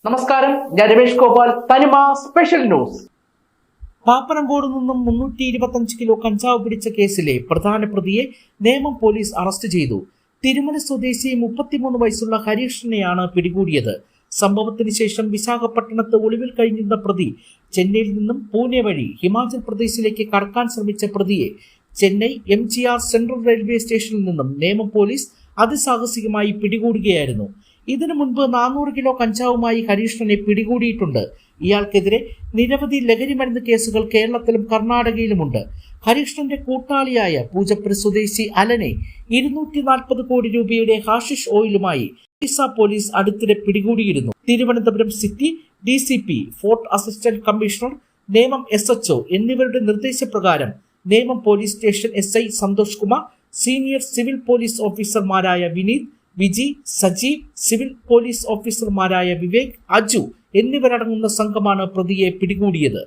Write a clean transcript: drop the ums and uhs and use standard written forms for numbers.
നമസ്കാരം, ഞാൻ രമേഷ് ഗോപാൽ. തനിമ സ്പെഷ്യൽ ന്യൂസ്. പാപ്പനംകോട് നിന്നും 325 കിലോ കഞ്ചാവ് പിടിച്ച കേസിലെ പ്രധാന പ്രതിയെ നേമം പോലീസ് അറസ്റ്റ് ചെയ്തു. തിരുമല സ്വദേശി 33 വയസ്സുള്ള ഹരീഷിനെയാണ് പിടികൂടിയത്. സംഭവത്തിന് ശേഷം വിശാഖപട്ടണത്ത് ഒളിവിൽ കഴിഞ്ഞിരുന്ന പ്രതി ചെന്നൈയിൽ നിന്നും പൂനെ വഴി ഹിമാചൽ പ്രദേശിലേക്ക് കടക്കാൻ ശ്രമിച്ച പ്രതിയെ ചെന്നൈ MGR സെൻട്രൽ റെയിൽവേ സ്റ്റേഷനിൽ നിന്നും നേമം പോലീസ് അതിസാഹസികമായി പിടികൂടുകയായിരുന്നു. ഇതിനു മുൻപ് 400 കിലോ കഞ്ചാവുമായി ഹരീഷിനെ പിടികൂടിയിട്ടുണ്ട്. ഇയാൾക്കെതിരെ നിരവധി ലഹരിമരുന്ന് കേസുകൾ കേരളത്തിലും കർണാടകയിലുമുണ്ട്. ഹരീഷിന്റെ കൂട്ടാളിയായ പൂജപ്പുര സ്വദേശി അലനെ 240 കോടി രൂപയുടെ ഹാഷിഷ് ഓയിലുമായി ഒറീസ പോലീസ് അടുത്തിടെ പിടികൂടിയിരുന്നു. Thiruvananthapuram city DCP, fort assistant commissioner, Nemom SHO എന്നിവരുടെ നിർദ്ദേശപ്രകാരം Nemom police station SI Santhosh Kumar, senior civil police ഓഫീസർമാരായ വിനീത്, വിജി, സജീവ്, സിവിൽ പോലീസ് ഓഫീസർമാരായ വിവേക്, അജു എന്നിവരടങ്ങുന്ന സംഘമാണ് പ്രതിയെ പിടികൂടിയത്.